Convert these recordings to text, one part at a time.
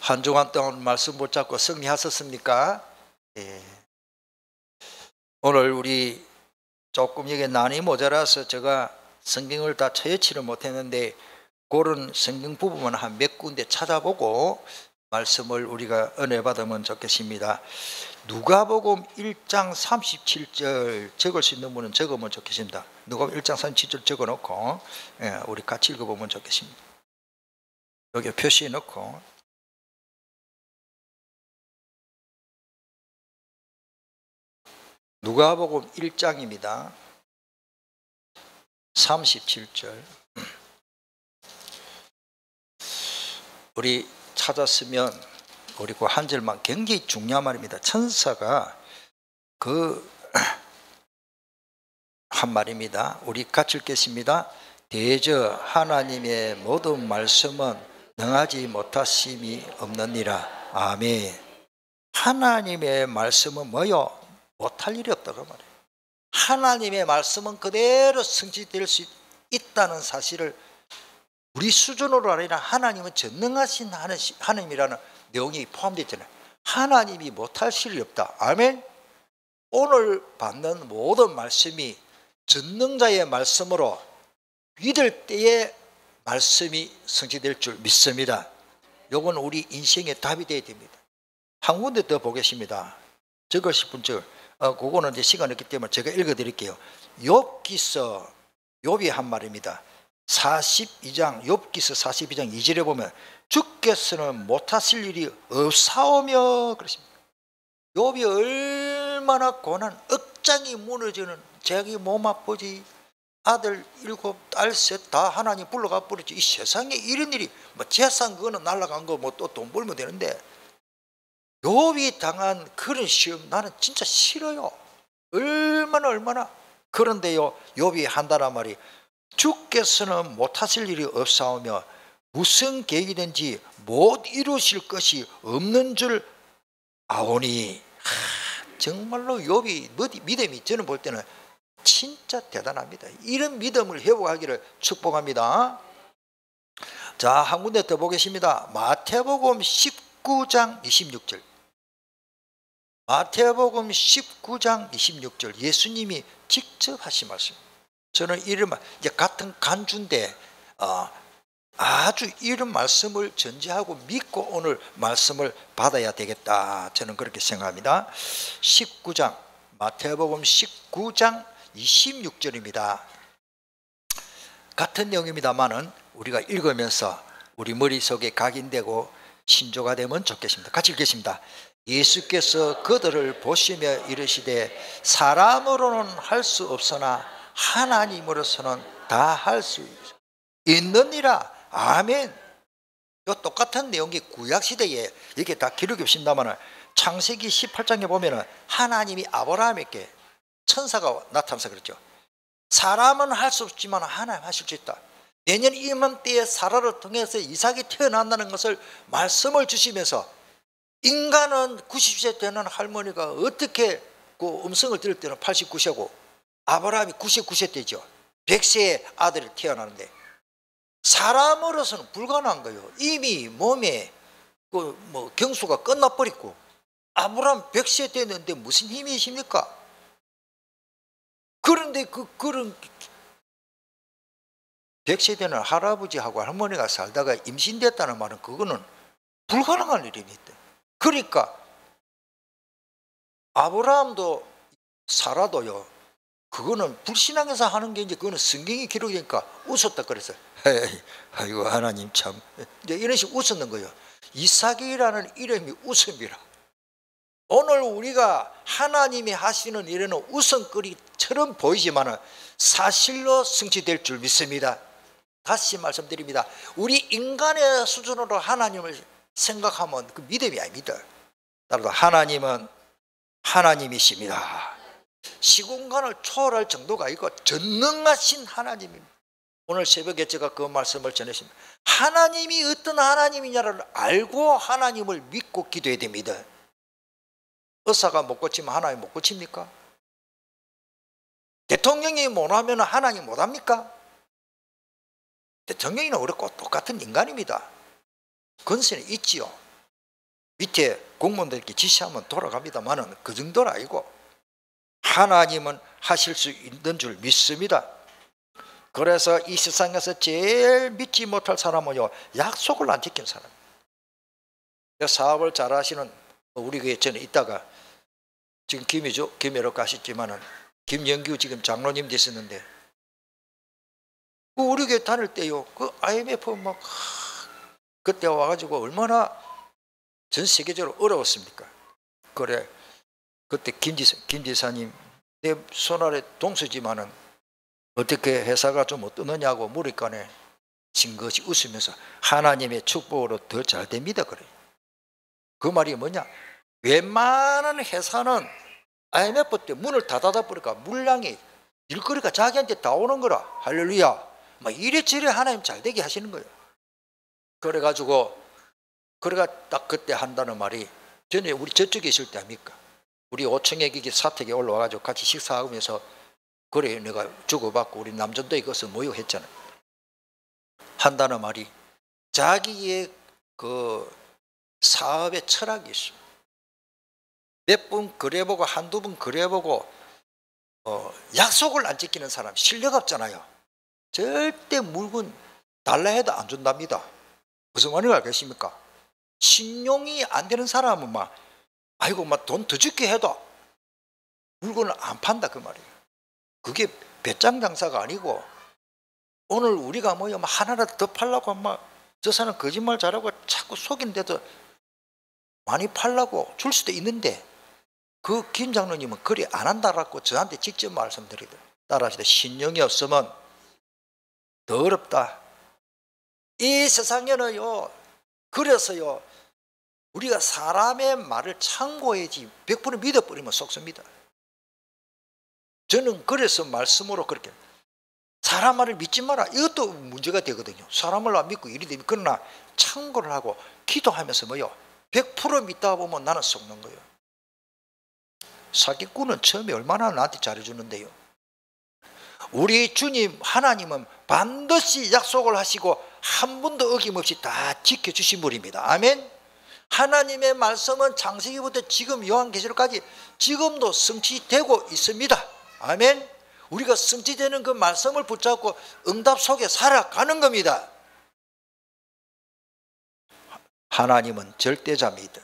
한 주간 동안 말씀 붙잡고 승리하셨습니까? 예. 오늘 우리 조금 이게 난이 모자라서 제가 성경을 다 처해치를 못했는데 그런 성경 부분만 한 몇 군데 찾아보고 말씀을 우리가 은혜 받으면 좋겠습니다. 누가복음 1장 37절 적을 수 있는 분은 적으면 좋겠습니다. 누가복음 1장 37절 적어놓고 우리 같이 읽어보면 좋겠습니다. 여기 표시해 놓고 누가복음 1장입니다. 37절 우리 찾았으면 우리 그 한 절만 굉장히 중요한 말입니다. 천사가 한 말입니다. 우리 같이 읽겠습니다. 대저 하나님의 모든 말씀은 능하지 못하심이 없느니라. 아멘. 하나님의 말씀은 뭐요? 못할 일이 없다고 말해요. 하나님의 말씀은 그대로 성취될 수 있다는 사실을 우리 수준으로 아니라 하나님은 전능하신 하나님이라는 내용이 포함되어 있잖아요. 하나님이 못할 일이 없다. 아멘. 오늘 받는 모든 말씀이 전능자의 말씀으로 믿을 때에 말씀이 성취될 줄 믿습니다. 이건 우리 인생의 답이 되어야 됩니다. 한 군데 더 보겠습니다. 적으실 분 그거는 이제 시간이 없기 때문에 제가 읽어드릴게요. 욥기서 욥이 한 말입니다. 42장 욥기서 42장 2절에 보면 주께서는 못하실 일이 없사오며 그렇습니다. 욥이 얼마나 고난 억장이 무너지는 자기 몸 아프지 아들 7 딸 셋 다 하나님 불러가 버렸지 이 세상에 이런 일이 뭐 재산 그거는 날라간 거 뭐 또 돈 벌면 되는데 욥이 당한 그런 시험 나는 진짜 싫어요. 얼마나 그런데요 욥이 한다란 말이 주께서는 못하실 일이 없사오며 무슨 계획이든지 못 이루실 것이 없는 줄 아오니. 정말로 욥이 믿음이 저는 볼 때는 진짜 대단합니다. 이런 믿음을 회복하기를 축복합니다. 자, 한 군데 더 보겠습니다. 마태복음 19장 26절 마태복음 19장 26절 예수님이 직접 하신 말씀. 저는 이런 이제 같은 간주인데 아주 이런 말씀을 전제하고 믿고 오늘 말씀을 받아야 되겠다. 저는 그렇게 생각합니다. 19장 마태복음 19장 26절입니다. 같은 내용입니다만은 우리가 읽으면서 우리 머릿속에 각인되고 신조가 되면 좋겠습니다. 같이 읽겠습니다. 예수께서 그들을 보시며 이르시되 사람으로는 할 수 없으나 하나님으로서는 다 할 수 있느니라. 아멘. 이 똑같은 내용이 구약시대에 이렇게 다 기록이 없습니다만 창세기 18장에 보면 하나님이 아브라함에게 천사가 나타나서 그랬죠. 사람은 할 수 없지만 하나님 하실 수 있다. 내년 이맘때에 사라를 통해서 이삭이 태어난다는 것을 말씀을 주시면서 인간은 90세 되는 할머니가 어떻게 그 음성을 들을 때는 89세고 아브라함이 99세 때죠. 100세의 아들이 태어나는데 사람으로서는 불가능한 거예요. 이미 몸에 경수가 끝나버렸고 아브라함 100세 됐는데 무슨 힘이 있습니까? 그런데 그런 100세 되는 할아버지하고 할머니가 살다가 임신됐다는 말은 그거는 불가능한 일입니다. 그러니까 아브라함도 사라도요 그거는 불신앙에서 하는 게 이제 그거는 성경이 기록이니까 웃었다 그랬어요. 아이고 하나님 참 이제 이런 식으로 웃었는 거예요. 이삭이라는 이름이 웃음이라. 오늘 우리가 하나님이 하시는 일에는 웃음거리처럼 보이지만 사실로 성취될 줄 믿습니다. 다시 말씀드립니다. 우리 인간의 수준으로 하나님을 생각하면 그 믿음이 아닙니다. 따라서 하나님은 하나님이십니다. 시공간을 초월할 정도가 아니고 전능하신 하나님입니다. 오늘 새벽에 제가 그 말씀을 전했습니다. 하나님이 어떤 하나님이냐를 알고 하나님을 믿고 기도해야 됩니다. 의사가 못 고치면 하나님 못 고칩니까? 대통령이 못하면 하나님 못합니까? 대통령이나 우리 똑같은 인간입니다. 권세는 있지요. 밑에 공무원들께 지시하면 돌아갑니다만은 그 정도는 아니고 하나님은 하실 수 있는 줄 믿습니다. 그래서 이 세상에서 제일 믿지 못할 사람은요, 약속을 안 지킨 사람. 사업을 잘 하시는 우리 교회 전에 있다가 지금 김해로 가셨지만은 김영규 지금 장로님 되셨는데 우리 교회 다닐 때요, 그 IMF 막 그때 와가지고 얼마나 전 세계적으로 어려웠습니까? 그래 그때 김 지사님 내 손아래 동수지만은 어떻게 회사가 좀 어떠느냐고 물으니까네 징긋이 웃으면서 하나님의 축복으로 더 잘 됩니다 그래. 그 말이 뭐냐? 웬만한 회사는 IMF 때 문을 다 닫아버리니까 물량이 일거리가 자기한테 다 오는 거라. 할렐루야. 막 이래저래 하나님 잘 되게 하시는 거예요. 그래가지고 그래가 딱 그때 한다는 말이 전에 우리 저쪽에 있을 때 아닙니까? 우리 5층에 기기 사택에 올라와가지고 같이 식사하면서 그래 내가 주고받고 우리 남전도에 이것을 모여 했잖아요. 한다는 말이 자기의 그 사업의 철학이 있어. 몇 번 그래보고 한두 번 그래보고 약속을 안 지키는 사람 실력 없잖아요. 절대 물건 달라 해도 안 준답니다. 무슨 말인지 알겠습니까? 신용이 안 되는 사람은 막 아이고 막 돈 더 줄게 해도 물건을 안 판다 그 말이에요. 그게 배짱 장사가 아니고 오늘 우리가 뭐야 막 하나라도 더 팔라고 막 저 사람 거짓말 잘하고 자꾸 속이는데도 많이 팔라고 줄 수도 있는데 그 김 장로님은 그리 안 한다라고 저한테 직접 말씀드리더라고요. 따라하시되 신용이 없으면 더 어렵다. 이 세상에는요, 그래서요, 우리가 사람의 말을 참고해야지 100% 믿어버리면 속습니다. 저는 그래서 말씀으로 그렇게 사람 말을 믿지 마라. 이것도 문제가 되거든요. 사람을 안 믿고 이리 되면 그러나 참고를 하고 기도하면서 뭐요? 100% 믿다 보면 나는 속는 거예요. 사기꾼은 처음에 얼마나 나한테 잘해주는데요. 우리 주님 하나님은 반드시 약속을 하시고 한 번도 어김없이 다 지켜주신 분입니다. 아멘. 하나님의 말씀은 창세기부터 지금 요한계시록까지 지금도 성취되고 있습니다. 아멘. 우리가 성취되는 그 말씀을 붙잡고 응답 속에 살아가는 겁니다. 하나님은 절대자입니다.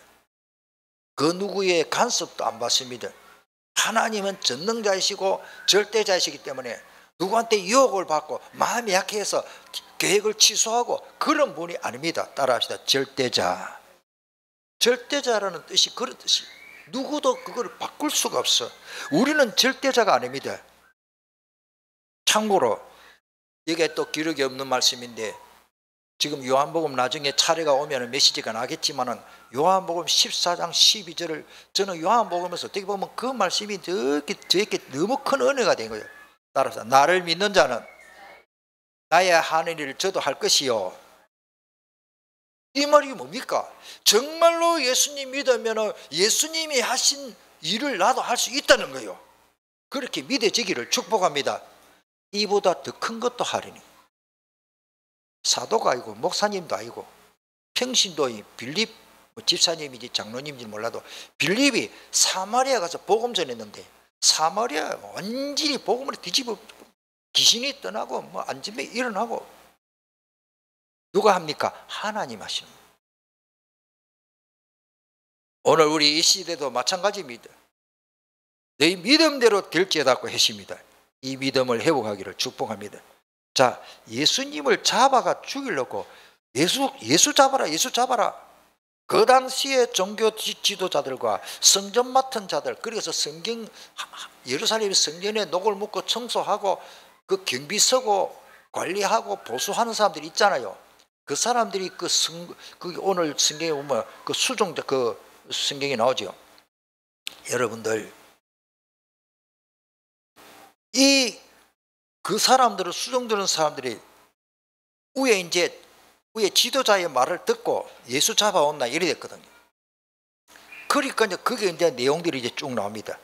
그 누구의 간섭도 안 받습니다. 하나님은 전능자이시고 절대자이시기 때문에 누구한테 유혹을 받고 마음이 약해서 계획을 취소하고 그런 분이 아닙니다. 따라합시다. 절대자. 절대자라는 뜻이 그런 뜻이 누구도 그걸 바꿀 수가 없어. 우리는 절대자가 아닙니다. 참고로 이게 또 기록이 없는 말씀인데 지금 요한복음 나중에 차례가 오면 메시지가 나겠지만은 요한복음 14장 12절을 저는 요한복음에서 어떻게 보면 그 말씀이 저에게 너무 큰 은혜가 된 거예요. 따라서 나를 믿는 자는 나의 하는 일을 저도 할 것이요. 이 말이 뭡니까? 정말로 예수님 믿으면 예수님이 하신 일을 나도 할 수 있다는 거예요. 그렇게 믿어지기를 축복합니다. 이보다 더 큰 것도 하리니. 사도가 아니고 목사님도 아니고 평신도 빌립 집사님인지 장로님인지 몰라도 빌립이 사마리아 가서 복음 전했는데 사마리아 완전히 복음을 뒤집어 귀신이 떠나고 뭐 안전병 일어나고 누가 합니까? 하나님 하시는. 오늘 우리 이 시대도 마찬가지입니다. 내 믿음대로 될지어다고 하십니다. 이 믿음을 회복하기를 축복합니다. 자, 예수님을 잡아가 죽이려고 예수 잡아라, 예수 잡아라. 그 당시에 종교 지도자들과 성전 맡은 자들, 그래서 예루살렘 성전에 녹을 묻고 청소하고 그 경비 서고 관리하고 보수하는 사람들이 있잖아요. 그 사람들이 오늘 성경에 보면 그 수종자 그 성경에 나오죠. 여러분들 그 사람들을 수종드는 사람들이 위에 지도자의 말을 듣고 예수 잡아온다 이래 됐거든요. 그러니까 그게 이제 내용들이 이제 쭉 나옵니다.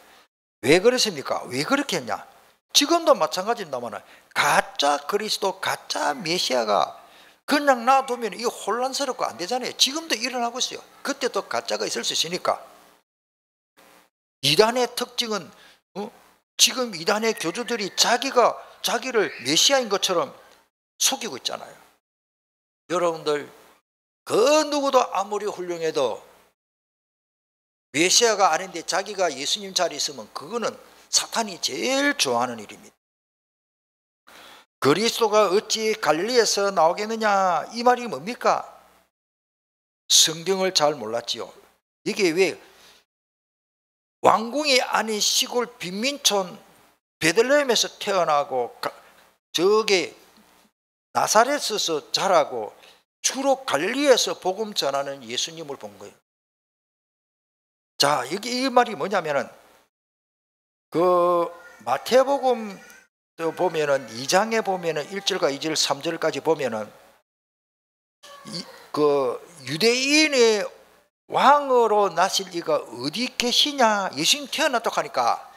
왜 그렇습니까? 왜 그렇게 했냐? 지금도 마찬가지입니다만 가짜 그리스도, 가짜 메시아가 그냥 놔두면 이거 혼란스럽고 안 되잖아요. 지금도 일어나고 있어요. 그때도 가짜가 있을 수 있으니까. 이단의 특징은 지금 이단의 교주들이 자기를 메시아인 것처럼 속이고 있잖아요. 여러분들 그 누구도 아무리 훌륭해도 메시아가 아닌데 자기가 예수님 자리에 있으면 그거는 사탄이 제일 좋아하는 일입니다. 그리스도가 어찌 갈릴리에서 나오겠느냐, 이 말이 뭡니까? 성경을 잘 몰랐지요. 이게 왜 왕궁이 아닌 시골 빈민촌 베들레헴에서 태어나고 저게 나사렛에서 자라고 주로 갈릴리에서 복음 전하는 예수님을 본 거예요. 자, 여기 이 말이 뭐냐면은 그 마태복음 보면은 2장에 보면은 1절과 2절 3절까지 보면은 그 유대인의 왕으로 나실 이가 어디 계시냐, 예수님 태어났다고 하니까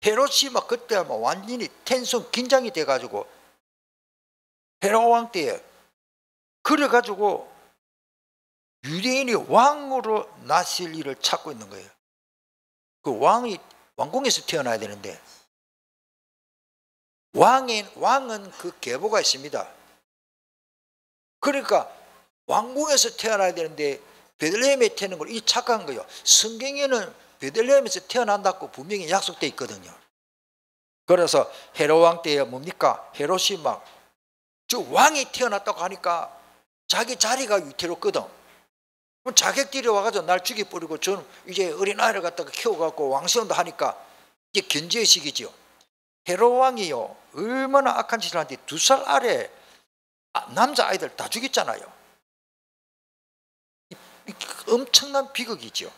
헤롯이 막 그때 막 완전히 텐션 긴장이 돼가지고 헤롯 왕 때에 그래가지고 유대인이 왕으로 나실 일을 찾고 있는 거예요. 그 왕이 왕궁에서 태어나야 되는데 왕은 그 계보가 있습니다. 그러니까 왕궁에서 태어나야 되는데 베들레헴에 태어난 걸 이 착각한 거예요. 성경에는 베들레헴에서 태어난다고 분명히 약속되어 있거든요. 그래서 헤롯 왕 때에 뭡니까? 헤롯이 막 저 왕이 태어났다고 하니까 자기 자리가 위태롭거든. 그럼 자객들이 와가지고 날 죽여버리고 저는 이제 어린아이를 갖다가 키워갖고 왕세운다 하니까 이게 견제의 시기죠. 헤롯 왕이요 얼마나 악한 짓을 하는데 2살 아래 남자아이들 다 죽였잖아요. 엄청난 비극이죠.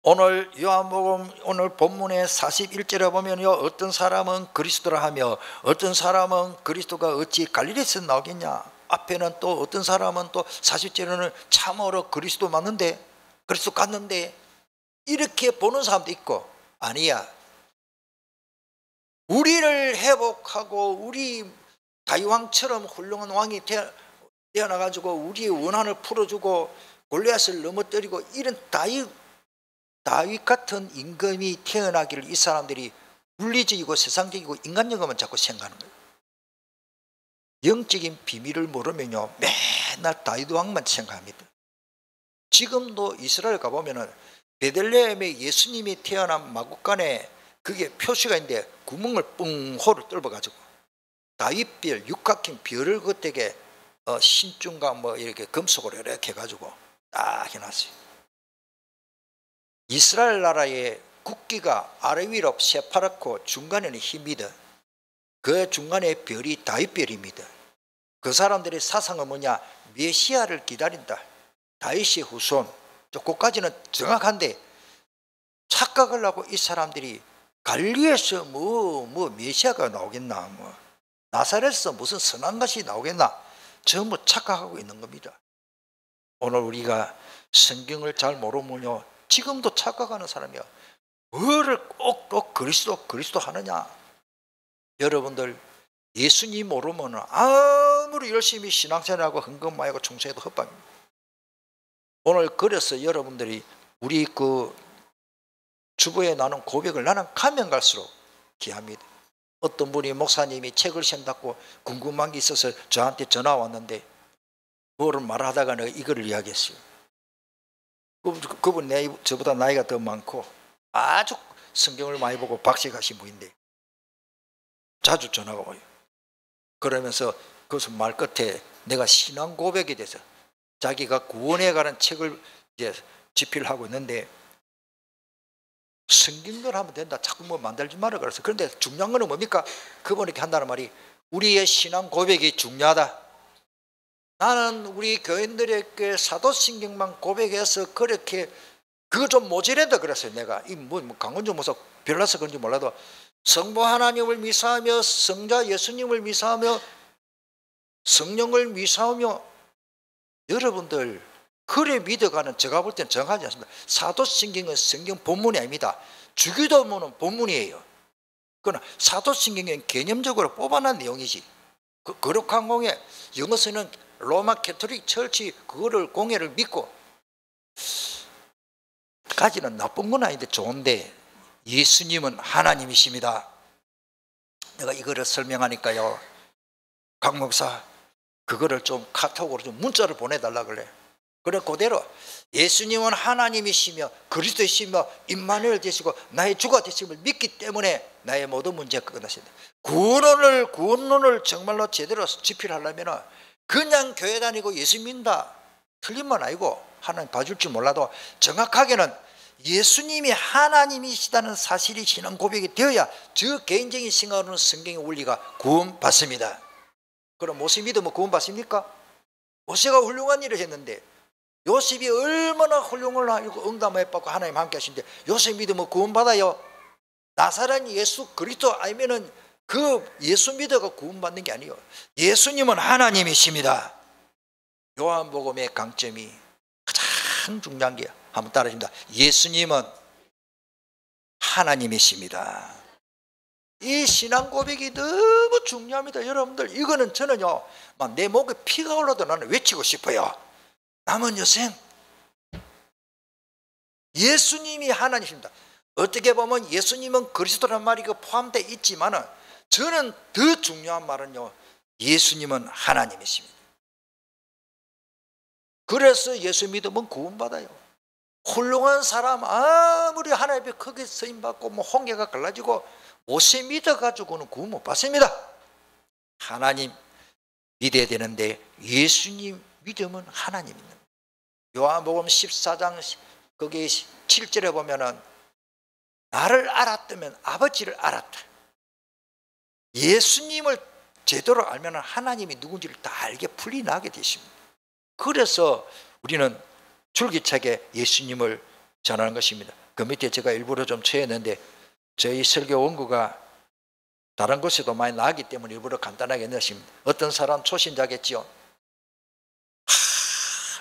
오늘 요한복음 오늘 본문의 41절에 보면요, 어떤 사람은 그리스도라 하며 어떤 사람은 그리스도가 어찌 갈릴리에서 나오겠냐, 앞에는 또 어떤 사람은 또 40절에는 참으로 그리스도 맞는데 그리스도 갔는데 이렇게 보는 사람도 있고, 아니야, 우리를 회복하고 우리 다윗왕처럼 훌륭한 왕이 태어나가지고 우리의 원한을 풀어주고 골리앗을 넘어뜨리고 이런 다윗 같은 임금이 태어나기를 이 사람들이 물리적이고 세상적이고 인간적으로만 자꾸 생각하는 거예요. 영적인 비밀을 모르면요 맨날 다윗 왕만 생각합니다. 지금도 이스라엘 가보면은 베들레헴에 예수님이 태어난 마구간에 그게 표시가 있는데 구멍을 뻥 호를 뚫어가지고 다윗별 육각형 별을 그때게 신중과 뭐 이렇게 금속으로 이렇게 해가지고 딱 해놨어요. 이스라엘 나라의 국기가 아래 위로 새파랗고 중간에는 흰이다. 그 중간에 별이 다윗별입니다. 그 사람들의 사상은 뭐냐, 메시아를 기다린다, 다윗의 후손. 그까지는 정확한데 착각을 하고 이 사람들이 갈릴리에서 뭐 메시아가 나오겠나, 뭐 나사렛에서 무슨 선한 것이 나오겠나, 전부 착각하고 있는 겁니다. 오늘 우리가 성경을 잘 모르면요 지금도 착각하는 사람이야. 뭐를 꼭 그리스도 하느냐. 여러분들 예수님 모르면 아무리 열심히 신앙생활하고 헌금하고 충성해도 헛방입니다. 오늘 그래서 여러분들이 우리 그 주보에 나눈 고백을 나는 가면 갈수록 귀합니다. 어떤 분이 목사님이 책을 쓴다고 궁금한 게 있어서 저한테 전화 왔는데 뭐를 말하다가 내가 이걸 이야기했어요. 그분 저보다 나이가 더 많고 아주 성경을 많이 보고 박식하신 분인데 자주 전화가 와요. 그러면서 그것은 말 끝에 내가 신앙 고백에 대해서 자기가 구원에 관한 책을 이제 집필을 하고 있는데 성경을 하면 된다, 자꾸 뭐 만들지 마라 그래서. 그런데 중요한 거는 뭡니까? 그분이 이렇게 한다는 말이 우리의 신앙 고백이 중요하다. 나는 우리 교인들에게 사도신경만 고백해서 그렇게 그거 좀 모자란다 그랬어요. 내가 뭐 강원주 목사 별나서 그런지 몰라도 성부 하나님을 미사하며 성자 예수님을 미사하며 성령을 미사하며, 여러분들 그래 믿어가는 제가 볼 때는 정하지 않습니다. 사도신경은 성경 본문이 아닙니다. 주기도문은 본문이에요. 그러나 사도신경은 개념적으로 뽑아낸 내용이지 그 거룩한 공예, 영어 쓰는 로마 캐톨릭 철치 그거를 공예를 믿고 까지는 나쁜 건 아닌데 좋은데 예수님은 하나님이십니다. 내가 이거를 설명하니까요, 강 목사 그거를 좀 카톡으로 좀 문자를 보내달라 그래. 그래 그대로 예수님은 하나님이시며 그리스도이시며 임마누엘 되시고 나의 주가 되심을 믿기 때문에 나의 모든 문제가 끝났습니다. 구원론을 정말로 제대로 집필하려면 그냥 교회 다니고 예수 믿는다 틀린 건 아니고 하나님 봐줄지 몰라도 정확하게는 예수님이 하나님이시다는 사실이 신앙 고백이 되어야 저 개인적인 생각으로는 성경의 원리가 구원받습니다. 그럼 모세 믿으면 구원받습니까? 모세가 훌륭한 일을 했는데 요셉이 얼마나 훌륭을 하고 응답을 받고 하나님 함께 하신데 요셉 믿으면 구원받아요? 나사렛 예수 그리스도 알면은 그 예수 믿어가 구원받는 게 아니에요. 예수님은 하나님이십니다. 요한복음의 강점이 가장 중요한 게 한번 따라합니다. 예수님은 하나님이십니다. 이 신앙 고백이 너무 중요합니다. 여러분들 이거는 저는요 막 내 목에 피가 올라도 나는 외치고 싶어요. 남은 여생 예수님이 하나님이십니다. 어떻게 보면 예수님은 그리스도란 말이 포함되어 있지만 저는 더 중요한 말은요 예수님은 하나님이십니다. 그래서 예수 믿으면 구원받아요. 훌륭한 사람 아무리 하나님 앞에 크게 쓰임받고 뭐 홍해가 갈라지고 모세 믿어가지고는 구원 못 받습니다. 하나님 믿어야 되는데 예수님 믿으면 하나님 믿는 거예요. 요한복음 14장 거기 7절에 보면은 나를 알았다면 아버지를 알았다. 예수님을 제대로 알면 하나님이 누군지를 다 알게 풀이 나게 되십니다. 그래서 우리는 줄기차게 예수님을 전하는 것입니다. 그 밑에 제가 일부러 좀 채웠는데 저희 설교 원고가 다른 곳에도 많이 나가기 때문에 일부러 간단하게 넣으십니다. 어떤 사람 초신자겠지요.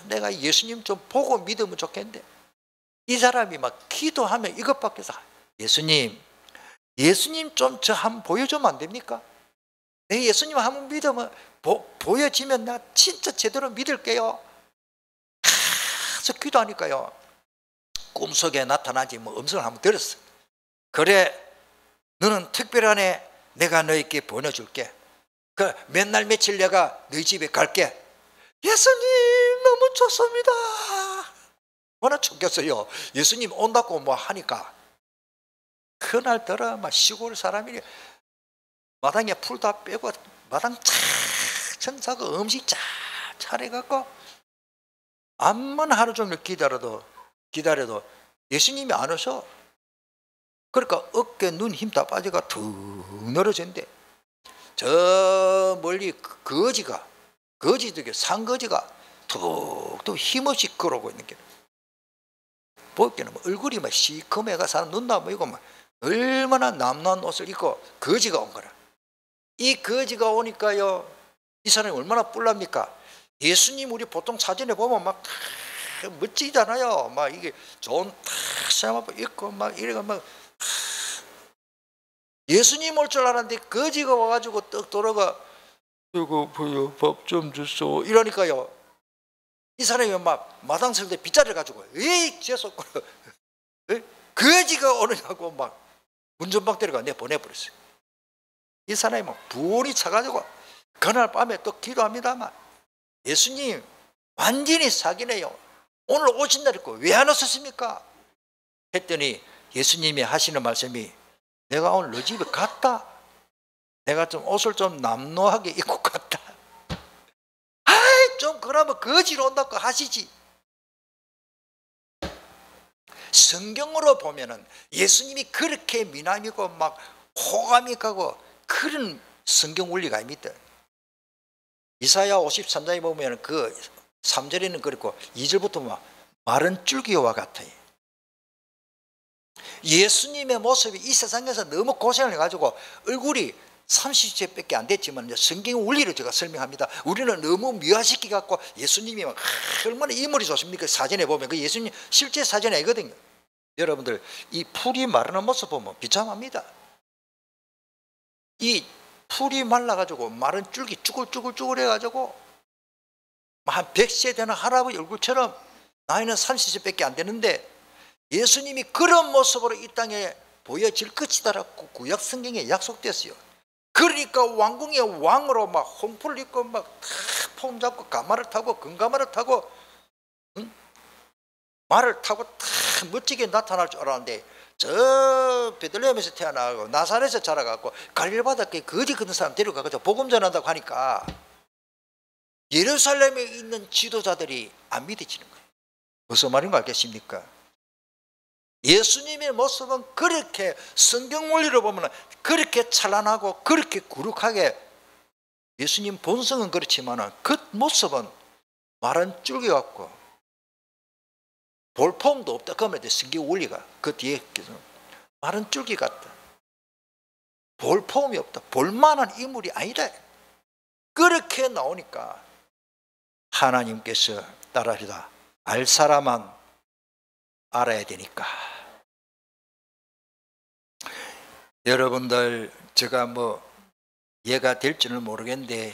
내가 예수님 좀 보고 믿으면 좋겠는데 이 사람이 막 기도하면 이것밖에 사 예수님 좀 저 한번 보여주면 안 됩니까? 내 예수님 한번 믿으면 보여지면 나 진짜 제대로 믿을게요. 계속 기도하니까요 꿈속에 나타나지 뭐 음성을 한번 들었어. 그래 너는 특별하네. 내가 너에게 보내줄게. 그 맨날 며칠 내가 너희 집에 갈게. 예수님 너무 좋습니다. 얼마나 좋겠어요. 예수님 온다고 뭐 하니까. 그날따라 막 시골 사람이 마당에 풀 다 빼고 마당 쫙 청소하고 음식 쫙 차려갖고 암만 하루 종일 기다려도 예수님이 안 오셔. 그러니까 어깨 눈 힘 다 빠져가 툭 늘어진대. 저 멀리 산거지가 툭툭 힘없이 걸어오고 있는 게 보기에는 얼굴이 막 시커매가 사람 눈 나보이고 막 얼마나 남는 옷을 입고 거지가 온 거라. 이 거지가 오니까요 이 사람이 얼마나 뿔납니까? 예수님 우리 보통 사진에 보면 막 멋지잖아요. 막 이게 좋은 탁 입고 막 이래가 막 예수님 올 줄 알았는데 거지가 와가지고 떡 돌아가 이거 보여 밥 좀 주소 이러니까요 이 사람이 막 마당 쓸 때 빗자루 가지고 에이 죄송 거지가 오느냐고 막 운전박 데려가 내 보내버렸어요. 이 사람이 막 불이 차가지고 그날 밤에 또 기도합니다만 예수님 완전히 사기네요. 오늘 오신다니까 왜 안 오셨습니까? 했더니 예수님이 하시는 말씀이 내가 오늘 너 집에 갔다. 내가 좀 옷을 좀 남노하게 입고 갔다. 아이 좀 그러면 거지로 온다고 하시지. 성경으로 보면은 예수님이 그렇게 미남이고 막 호감이 가고 그런 성경 원리가 아닙니다. 이사야 53장에 보면 그 3절에는 그렇고 2절부터 막 마른 줄기와 같아요. 예수님의 모습이 이 세상에서 너무 고생을 해가지고 얼굴이 30세밖에 안 됐지만 성경 원리를 제가 설명합니다. 우리는 너무 미화시키 갖고 예수님이 막 얼마나 인물이 좋습니까? 사진에 보면 그 예수님 실제 사진이 아니거든요. 여러분들 이 풀이 마르는 모습 보면 비참합니다. 이 풀이 말라가지고 마른 줄기 쭈글쭈글쭈글 해가지고 한 100세 되는 할아버지 얼굴처럼 나이는 30세밖에 안 되는데 예수님이 그런 모습으로 이 땅에 보여질 것이다라고 구약 성경에 약속됐어요. 그러니까 왕궁의 왕으로 막 홍풀을 입고 막 폼 잡고 가마를 타고 금가마를 타고 말을 타고 다 멋지게 나타날 줄 알았는데 저 베들레헴에서 태어나고 나사렛에서 자라갖고 갈릴리 바닷가에 거지 같은 사람 데려가서 복음 전한다고 하니까 예루살렘에 있는 지도자들이 안 믿어지는 거예요. 무슨 말인 거 알겠습니까? 예수님의 모습은 그렇게 성경 원리로 보면 그렇게 찬란하고 그렇게 거룩하게 예수님 본성은 그렇지만 그 모습은 마른 줄기 같고 볼폼도 없다. 그러면 성경 원리가 그 뒤에 마른 줄기 같다. 볼폼이 없다. 볼만한 인물이 아니다. 그렇게 나오니까 하나님께서 따라하시다. 알 사람만 알아야 되니까. 여러분들 제가 뭐 얘가 될지는 모르겠는데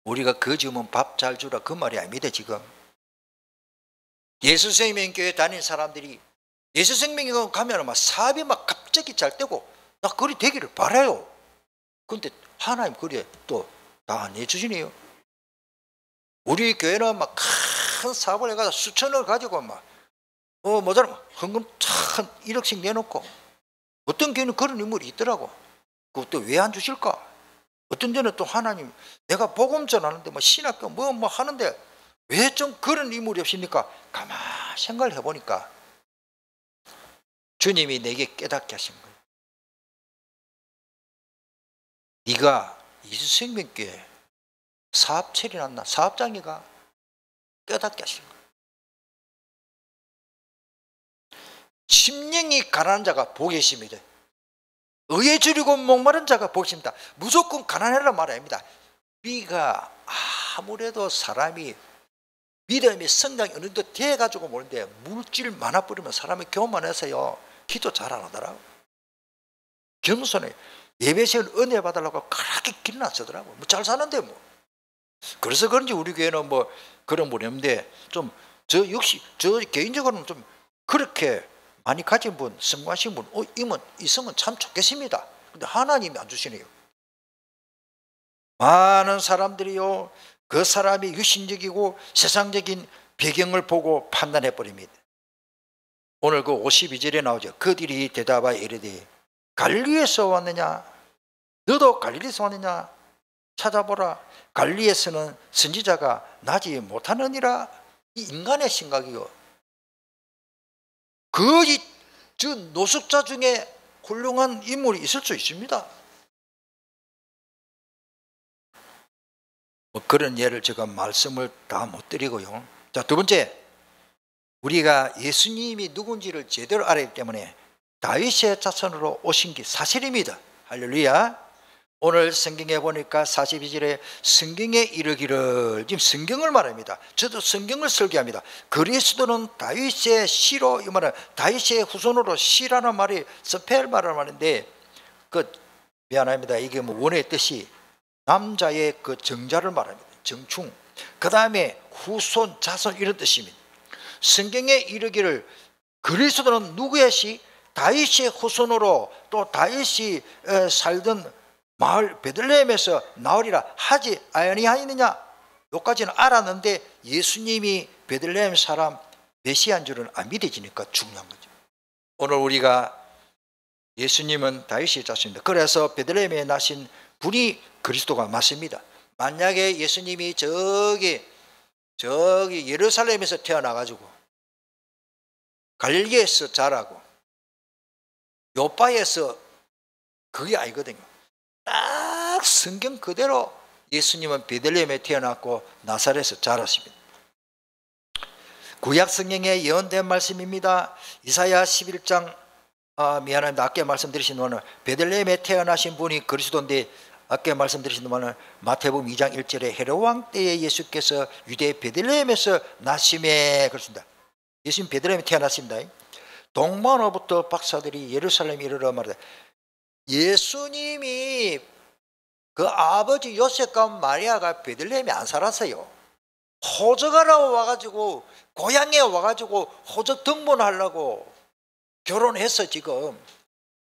우리가 거지면 밥 잘 주라 그 말이 아닙니다. 지금 예수생명교회 다니는 사람들이 예수생명교회 가면 막 사업이 막 갑자기 잘 되고 나 그리 되기를 바라요. 근데 하나님 그래 또 다 안 해주시네요. 우리 교회는 막 큰 사업을 해가지고 수천을 가지고 막 모자라면 헌금 1억씩 내놓고 어떤 교회는 그런 인물이 있더라고. 그것도 왜 안 주실까? 어떤 데는 또 하나님 내가 복음 전하는데 뭐 신학교 뭐 하는데 왜 좀 그런 인물이 없습니까? 가만히 생각을 해보니까 주님이 내게 깨닫게 하신 거예요. 네가 예수생명교회 사업체리 났나? 사업장이가 깨닫게 하신 거예요. 심령이 가난한 자가 복이 있습니다. 의에 줄이고 목마른 자가 복이 있습니다. 무조건 가난해라 말 아닙니다. 우리가 아무래도 사람이 믿음의 성장이 어느 정도 돼가지고 모르는데 물질 많아 버리면 사람이 교만해서요 기도 잘 안 하더라고. 겸손해. 예배 시간 은혜 받으려고 그렇게 길나 쓰더라고. 뭐 잘 사는데 뭐. 그래서 그런지 우리 교회는 뭐 그런 분이 없는데 좀 저 역시 저 개인적으로는 좀 그렇게 많이 가진 분, 성공하신 분, 있으면 참 좋겠습니다. 근데 하나님이 안 주시네요. 많은 사람들이요, 그 사람이 육신적이고 세상적인 배경을 보고 판단해 버립니다. 오늘 그 52절에 나오죠. 그들이 대답하여 이르되 갈릴리에서 왔느냐? 너도 갈릴리에서 왔느냐? 찾아보라. 갈릴리에서는 선지자가 나지 못하느니라. 이 인간의 생각이요. 거의 저 노숙자 중에 훌륭한 인물이 있을 수 있습니다. 뭐 그런 예를 제가 말씀을 다 못 드리고요. 자, 두 번째, 우리가 예수님이 누군지를 제대로 알아야 하기 때문에 다윗의 자손으로 오신 게 사실입니다. 할렐루야. 오늘 성경에 보니까 42절에 성경에 이르기를, 지금 성경을 말합니다. 저도 성경을 설교합니다. 그리스도는 다윗의 씨로, 이 말은 다윗의 후손으로 씨라는 말이 스펠 말인데 미안합니다. 이게 뭐 원어의 뜻이 남자의 그 정자를 말합니다. 정충. 그 다음에 후손, 자손 이런 뜻입니다. 성경에 이르기를 그리스도는 누구의 씨? 다윗의 후손으로 또 다윗이 살던 마을 베들레헴에서 나오리라 하지 아니하느냐? 여기까지는 알았는데 예수님이 베들레헴 사람 메시아인 줄은 안 믿어지니까 중요한 거죠. 오늘 우리가 예수님은 다윗의 자손입니다. 그래서 베들레헴에 나신 분이 그리스도가 맞습니다. 만약에 예수님이 저기 예루살렘에서 태어나가지고 갈릴리에서 자라고 요바에서 그게 아니거든요. 딱 성경 그대로 예수님은 베들레헴에 태어났고 나사렛에서 자랐습니다. 구약 성경에 예언된 말씀입니다. 이사야 11장 미안합니다. 아까 말씀드리신 동안은 베들레헴에 태어나신 분이 그리스도인데 아까 말씀드리신 동안은 마태복음 2장 1절에 헤롯 왕 때에 예수께서 유대 베들레헴에서 나심에 그렇습니다. 예수님 베들레헴에 태어났습니다. 동방으로부터 박사들이 예루살렘에 이르러 말하되 예수님이 그 아버지 요셉과 마리아가 베들레헴에 안 살았어요. 호적하러 와가지고 고향에 와가지고 호적 등본하려고 결혼했어. 지금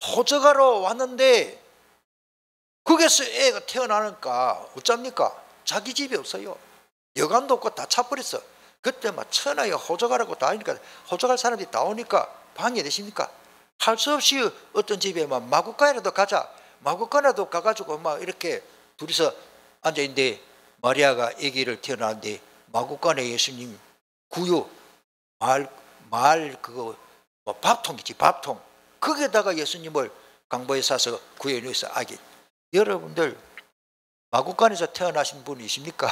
호적하러 왔는데 거기서 애가 태어나니까 어쩝니까? 자기 집이 없어요. 여관도 없고 다 차버렸어. 그때 막 천하에 호적하라고 다 하니까 호적할 사람들이 다 오니까 방해되십니까? 할 수 없이 어떤 집에 막 마구간이라도 가자. 마구간이라도 가가지고 막 이렇게 둘이서 앉아있는데 마리아가 아기를 태어났는데 마구간에 예수님 구유 그거 뭐 밥통이지 밥통 거기에다가 예수님을 강보에 싸서 구해놓으서 아기. 여러분들 마구간에서 태어나신 분이십니까?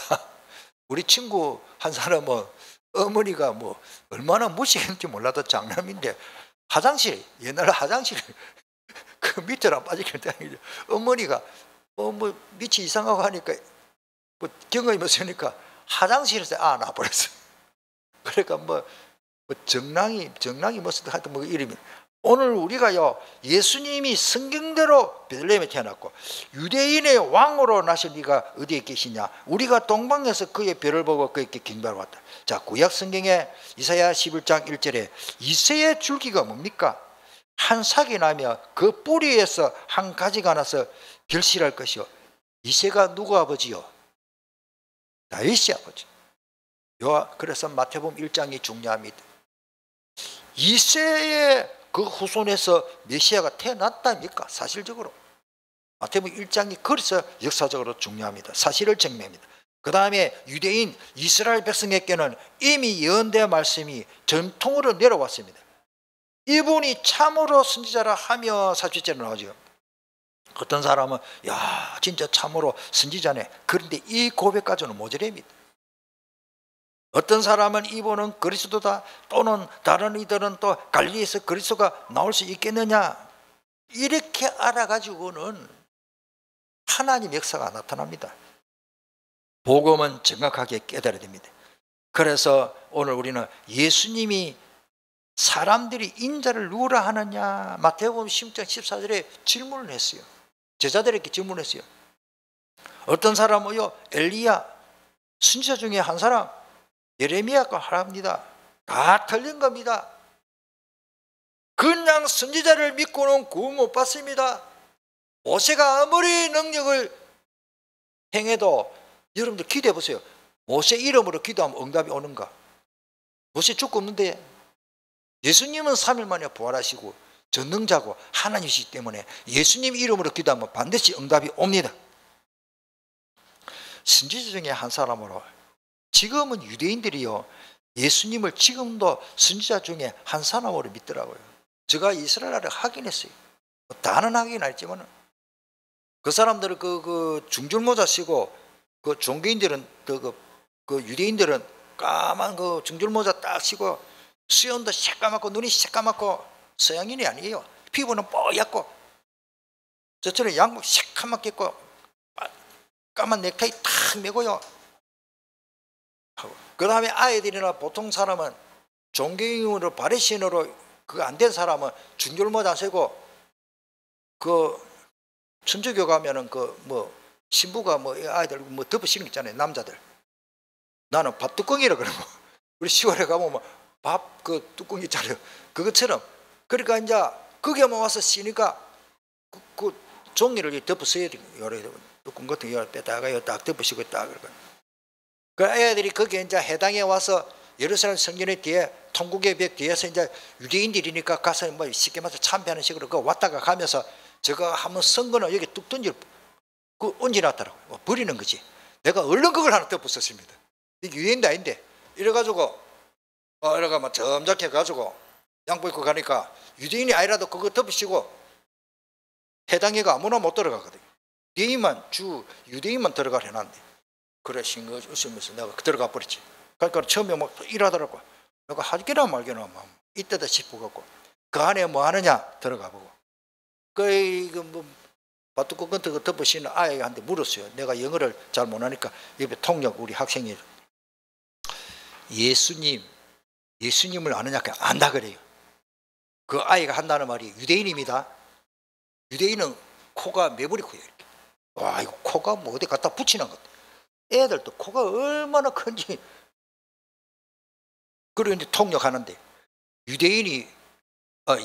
우리 친구 한 사람은 어머니가 뭐 얼마나 무식했는지 몰라도 장남인데 화장실 옛날에 화장실 그 밑으로 빠지게 다니죠. 어머니가 뭐 밑이 이상하고 하니까 뭐 경험이 없으니까 화장실에서 나버렸어. 그러니까 뭐 정랑이 무슨 하여튼 뭐 이름이. 오늘 우리가요 예수님이 성경대로 베들레헴에 태어났고 유대인의 왕으로 나신 네가 어디에 계시냐. 우리가 동방에서 그의 별을 보고 그에게 경배하러 왔다. 자, 구약 성경에 이사야 11장 1절에 이새의 줄기가 뭡니까? 한 삭이 나며 그 뿌리에서 한 가지가 나서 결실할 것이요. 이새가 누구 아버지요? 다윗이 아버지. 그래서 마태복음 1장이 중요합니다. 이새의 그 후손에서 메시아가 태어났다니까 사실적으로. 마태복음 1장이 그래서 역사적으로 중요합니다. 사실을 증명합니다. 그 다음에 유대인 이스라엘 백성에게는 이미 예언된 말씀이 전통으로 내려왔습니다. 이분이 참으로 선지자라 하며 40절에 나오죠. 어떤 사람은 야 진짜 참으로 선지자네. 그런데 이 고백까지는 모자랍니다. 어떤 사람은 이분은 그리스도다 또는 다른 이들은 또 갈릴리에서 그리스도가 나올 수 있겠느냐 이렇게 알아가지고는 하나님 역사가 나타납니다. 복음은 정확하게 깨달아야 됩니다. 그래서 오늘 우리는 예수님이 사람들이 인자를 누구라 하느냐 마태복음 16장 14절에 질문을 했어요. 제자들에게 질문했어요. 어떤 사람은요 엘리야 선지자 중에 한 사람 예레미야가 하랍니다. 다 틀린 겁니다. 그냥 선지자를 믿고는 구원 못 받습니다. 모세가 아무리 능력을 행해도 여러분들 기대해 보세요. 모세 이름으로 기도하면 응답이 오는가? 모세 죽고 없는데 예수님은 3일 만에 부활하시고 전능자고 하나님이시기 때문에 예수님 이름으로 기도하면 반드시 응답이 옵니다. 선지자 중에 한 사람으로 지금은 유대인들이요 예수님을 지금도 선지자 중에 한 사람으로 믿더라고요. 제가 이스라엘을 확인했어요. 다는 확인 알지만 그 사람들은 그 중줄모자 쓰고 그 종교인들은 그 유대인들은 까만 그 중줄모자 딱 쓰고 수염도 새까맣고 눈이 새까맣고 서양인이 아니에요. 피부는 뽀얗고 저처럼 양복 새까맣게 입고 까만 넥타이 탁 메고요. 그 다음에 아이들이나 보통 사람은 종교인으로 바리새인으로 그거 안 된 사람은 중줄모자 쓰고 그 천주교 가면은 그 뭐 신부가 뭐 아이들 뭐 덮으시는 거 있잖아요. 남자들. 나는 밥 뚜껑이라 그러고 우리 10월에 가면 뭐 밥 그 뚜껑 있잖아요. 그것처럼 그러니까 이제 거기에만 와서 쉬니까 그 종이를 덮어 써야 돼요. 뚜껑 같은 거 빼다가 딱 덮으시고 딱 그러고. 그 애들이 거기에 이제 해당에 와서 예루살렘 성전의 뒤에 통곡의 벽 뒤에서 이제 유대인들이니까 가서 뭐 쉽게 말해서 참배하는 식으로 그 왔다가 가면서 저거 한번 쓴 거는 여기 뚝 던질 그 얹어놨더라고. 뭐 버리는 거지. 내가 얼른 그걸 하나 덮었었습니다. 이게 유대인도 아닌데 이래가지고 이래가 막 점잖게 가지고 양복 입고 가니까 유대인이 아니라도 그거 덮으시고 해당에가 아무나 못 들어가거든요. 유대인만 들어가려 해놨는데 그래 신거 웃으면서 내가 들어가 버렸지. 그러니까 처음에 막 일하더라고. 내가 하기나 말기나 이때다 싶어갖고 그 안에 뭐 하느냐 들어가 보고 그 뭐 바뚜껑 같은 거 덮으시는 아이한테 물었어요. 내가 영어를 잘 못하니까 옆에 통역 우리 학생이 예수님을 아느냐 안다 그래요. 그 아이가 한다는 말이 유대인입니다. 유대인은 코가 매부리 코예요. 와, 이거 코가 뭐 어디 갖다 붙이는 것. 애들도 코가 얼마나 큰지. 그리고 이제 통역하는데 유대인이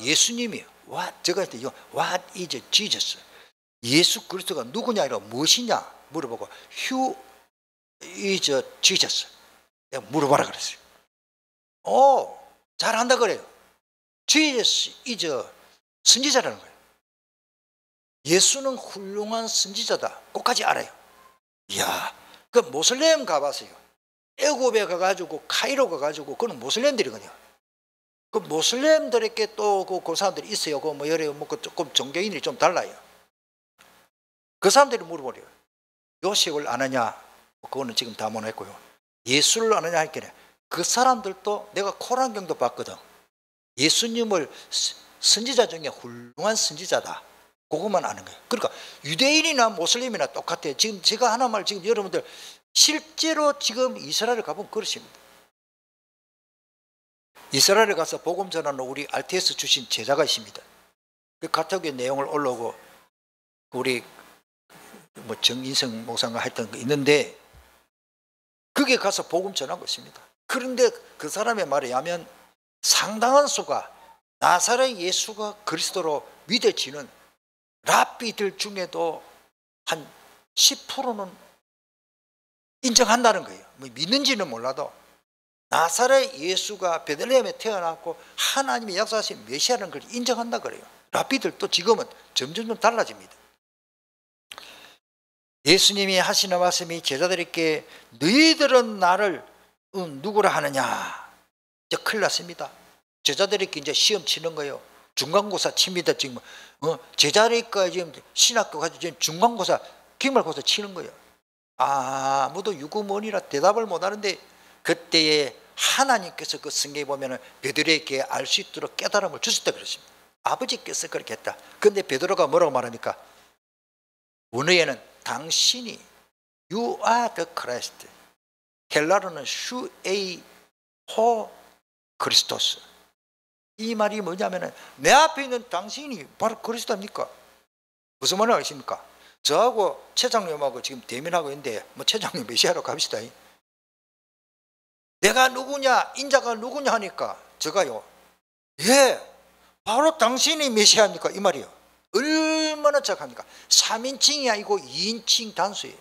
예수님이 What is Jesus? 예수 그리스도가 누구냐 이러 무엇이냐 물어보고 Who is Jesus? 내가 물어봐라 그랬어요. 잘한다 그래요. Jesus is 선지자라는 거예요. 예수는 훌륭한 선지자다. 그것까지 알아요. 이야, 그 모슬렘 가봤어요. 애굽에 가가지고 카이로 가가지고 그건 모슬렘들이거든요. 그 모슬렘들에게 또 그 사람들이 있어요. 그 뭐 여러 조금 종교인들이 좀 달라요. 그 사람들이 물어보래요. 요셉을 아느냐? 그거는 지금 다 못했고요. 예수를 아느냐 할게 그 사람들도 내가 코란경도 봤거든. 예수님을 선지자 중에 훌륭한 선지자다. 그것만 아는 거예요. 그러니까 유대인이나 모슬림이나 똑같아요. 지금 제가 하나 말 지금 여러분들 실제로 지금 이스라엘을 가보면 그렇습니다. 이스라엘에 가서 복음 전하는 우리 RTS 주신 제자가 있습니다. 그 카톡의 내용을 올라오고 우리 뭐 정인성 목사가 했던 거 있는데 거기에 가서 복음 전하고 있습니다. 그런데 그 사람의 말에 의하면 상당한 수가 나사렛 예수가 그리스도로 믿어지는 랍비들 중에도 한 10%는 인정한다는 거예요. 뭐 믿는지는 몰라도 나사렛 예수가 베들레헴에 태어났고 하나님이 약속하신 메시아라는 걸 인정한다 그래요. 랍비들도 지금은 점점 달라집니다. 예수님이 하시는 말씀이 제자들에게 너희들은 나를 누구라 하느냐. 이제 큰일 났습니다. 제자들에게 이제 시험 치는 거예요. 중간고사 칩니다. 지금 제자리까 지금 신학교 가지고 지금 중간고사 기말고사 치는 거예요. 아무도 유구무원이라 대답을 못하는데 그때에 하나님께서 그 성경에 보면은 베드로에게 알 수 있도록 깨달음을 주셨다 그랬습니다. 아버지께서 그렇게 했다. 근데 베드로가 뭐라고 말합니까? 원어에는 당신이 You are the Christ. 헬라어는 슈에이 호 그리스도스. 이 말이 뭐냐면은 내 앞에 있는 당신이 바로 그리스도입니까? 무슨 말을 하십니까? 저하고 최장님하고 지금 대면하고 있는데 뭐 최장님 메시아로 갑시다. 내가 누구냐 인자가 누구냐 하니까 제가요 바로 당신이 메시아입니까? 이 말이요. 얼마나 착합니까? 3인칭이 아니고 2인칭 단수예요.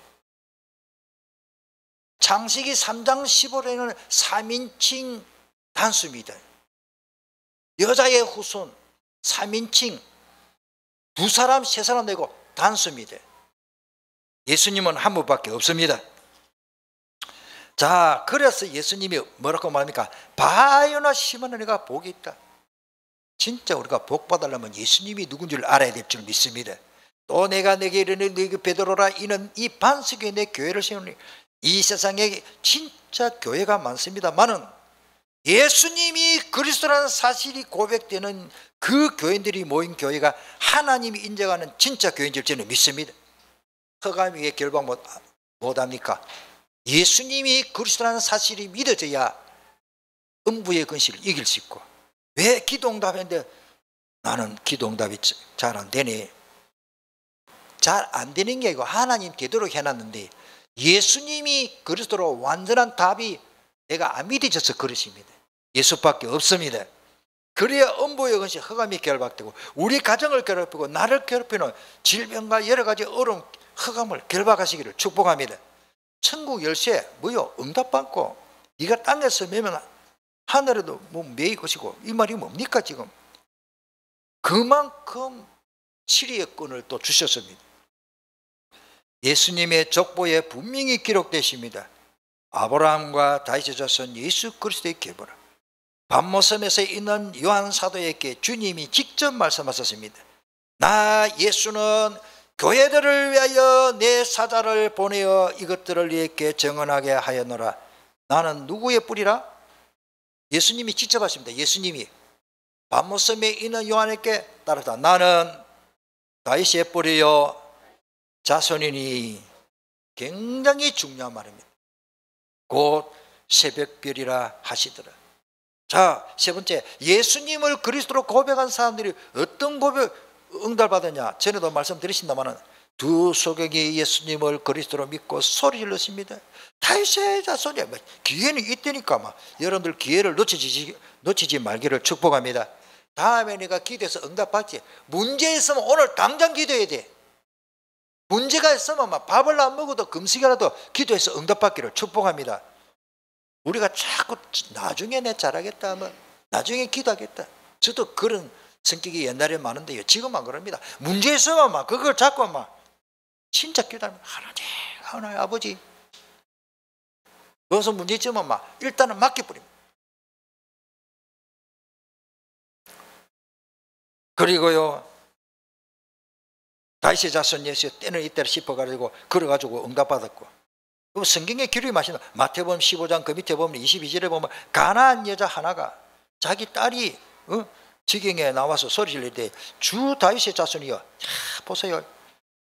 창세기 3장 15절에는 3인칭 단수입니다. 여자의 후손 3인칭 두 사람 세 사람 되고 단수입니다. 예수님은 한 분밖에 없습니다. 자, 그래서 예수님이 뭐라고 말합니까? 바요나 시몬아 내가 복이 있다. 진짜 우리가 복 받으려면 예수님이 누군지를 알아야 될 줄 믿습니다. 또 내가 내게 이르니 너희 베드로라 이는 이 반석에 내 교회를 세우니. 이 세상에 진짜 교회가 많습니다만은 예수님이 그리스도라는 사실이 고백되는 그 교인들이 모인 교회가 하나님이 인정하는 진짜 교회인 줄 저는 믿습니다. 허감이 왜 결박 못합니까? 예수님이 그리스도라는 사실이 믿어져야 음부의 근시를 이길 수 있고. 왜 기도응답했는데 나는 기도응답이 잘 안 되네. 잘 안 되는 게 아니고 하나님 되도록 해놨는데 예수님이 그리스도로 완전한 답이 내가 안 믿어져서 그러십니다. 예수밖에 없습니다. 그래야 음부의 근시 허감이 결박되고 우리 가정을 괴롭히고 나를 괴롭히는 질병과 여러 가지 어려운 허감을 결박하시기를 축복합니다. 천국 열쇠 뭐요? 응답받고 네가 땅에서 매면 하늘에도 뭐 매일 것이고 이 말이 뭡니까 지금? 그만큼 치리의 끈을 또 주셨습니다. 예수님의 족보에 분명히 기록되십니다. 아브라함과 다윗의 자손 예수 그리스도의 계보라. 밤모섬에서 있는 요한 사도에게 주님이 직접 말씀하셨습니다. 나 예수는 교회들을 위하여 내 사자를 보내어 이것들을 너희에게 증언하게 하였노라. 나는 누구의 뿌리라? 예수님이 직접 하십니다. 예수님이 밤모섬에 있는 요한에게 따르다 나는 다윗의 뿌리요 자손이니. 굉장히 중요한 말입니다. 곧 새벽별이라 하시더라. 자, 세 번째, 예수님을 그리스도로 고백한 사람들이 어떤 고백 응답받았냐? 전에도 말씀드렸습니다만 두 소경이 예수님을 그리스도로 믿고 소리 질렀습니다. 다윗의 자손이야. 기회는 있다니까. 막 여러분들 기회를 놓치지 말기를 축복합니다. 다음에 내가 기도해서 응답받지. 문제 있으면 오늘 당장 기도해야 돼. 문제가 있으면 막 밥을 안 먹어도 금식이라도 기도해서 응답받기를 축복합니다. 우리가 자꾸 나중에 내 잘하겠다 하면 나중에 기도하겠다. 저도 그런 성격이 옛날에 많은데요. 지금은 안 그럽니다. 문제 있으면 막 그걸 잡고 막 진짜 기도하면 하나님 아버지. 무슨 문제 있으면 막 일단은 맡겨버립니다. 그리고요, 다윗의 자손 예수 때는 이때를 짚어가지고 걸어가지고 응답받았고, 그 성경에 기록이 마시는 마태복음 15장 그 밑에 보면 22절에 보면 가나안 여자 하나가 자기 딸이 지경에 나와서 소리 지를 때 주 다윗의 자손이여, 보세요,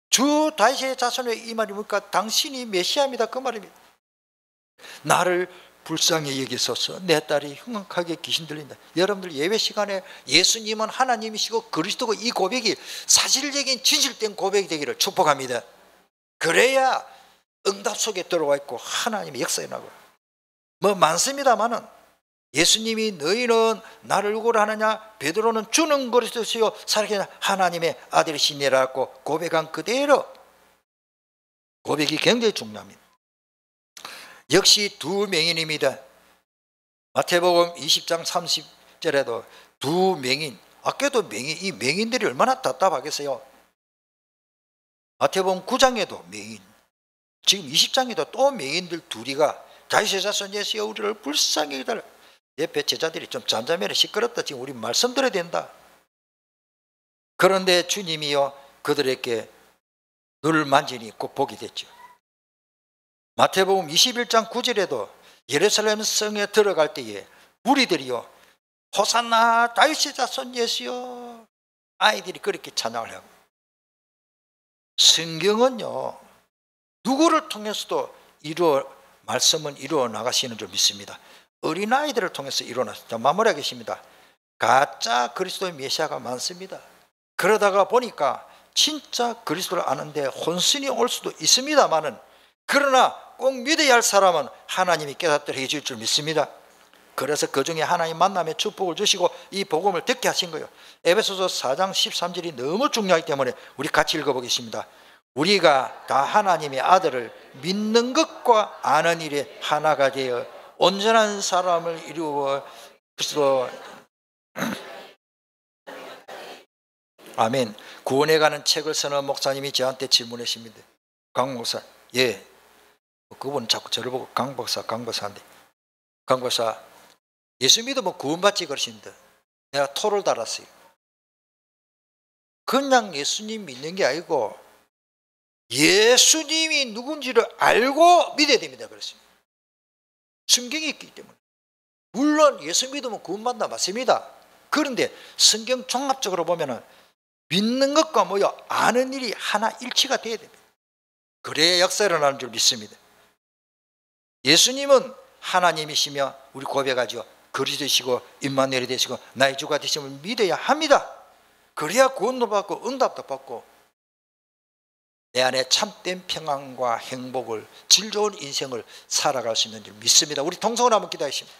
주 다윗의 자손의 이 말이 뭡니까? 당신이 메시아입니다. 그 말입니다. 나를 불쌍히 여기소서. 내 딸이 흉악하게 귀신 들린다. 여러분들 예배 시간에 예수님은 하나님이시고 그리스도고 이 고백이 사실적인 진실된 고백이 되기를 축복합니다. 그래야 응답 속에 들어와 있고 하나님의 역사에 나고 뭐 많습니다만은 예수님이 너희는 나를 누구로 하느냐? 베드로는 주는 그리스도시요 살아계신 하나님의 아들이시니라고 고백한 그대로 고백이 굉장히 중요합니다. 역시 두 맹인입니다. 마태복음 20장 30절에도 두 맹인, 아까도 맹인, 이 맹인들이 얼마나 답답하겠어요. 마태복음 9장에도 맹인, 지금 20장에도 또 맹인들 둘이가 다윗의 자손 예수여 우리를 불쌍히 기다려. 옆에 제자들이 좀 잠잠해라, 시끄럽다, 지금 우리 말씀 들어야 된다. 그런데 주님이요 그들에게 눈을 만지니 꼭 복이 됐죠. 마태복음 21장 9절에도 예루살렘 성에 들어갈 때에 무리들이요 호산나 다윗의 자손 예수여, 아이들이 그렇게 찬양을 하고, 성경은요 누구를 통해서도 말씀은 이루어 나가시는 줄 믿습니다. 어린아이들을 통해서 이루어났습니다. 마무리하겠습니다. 가짜 그리스도의 메시아가 많습니다. 그러다가 보니까 진짜 그리스도를 아는데 혼선이 올 수도 있습니다만은, 그러나 꼭 믿어야 할 사람은 하나님이 깨닫도록 해줄 줄 믿습니다. 그래서 그 중에 하나님 만남의 축복을 주시고 이 복음을 듣게 하신 거예요. 에베소서 4장 13절이 너무 중요하기 때문에 우리 같이 읽어보겠습니다. 우리가 다 하나님의 아들을 믿는 것과 아는 일에 하나가 되어 온전한 사람을 이루어 그리스도 아멘. 구원에 관한 책을 쓰는 목사님이 저한테 질문했습니다. 강 목사, 예, 그분은 자꾸 저를 보고 강 박사한데, 강 박사 예수 믿으면 구원받지 그러십니다. 내가 토를 달았어요. 그냥 예수님 믿는 게 아니고 예수님이 누군지를 알고 믿어야 됩니다. 그랬습니다. 성경이 있기 때문에. 물론 예수 믿으면 구원받나 맞습니다. 그런데 성경 종합적으로 보면은 믿는 것과 뭐요? 아는 일이 하나 일치가 돼야 됩니다. 그래야 역사가 일어나는 줄 믿습니다. 예수님은 하나님이시며 우리 고백하죠. 그리스도시고 임마누엘이 되시고 나의 주가 되심을 믿어야 합니다. 그래야 구원도 받고 응답도 받고 내 안에 참된 평안과 행복을, 질 좋은 인생을 살아갈 수 있는 줄 믿습니다. 우리 통성을 한번 기도하겠습니다.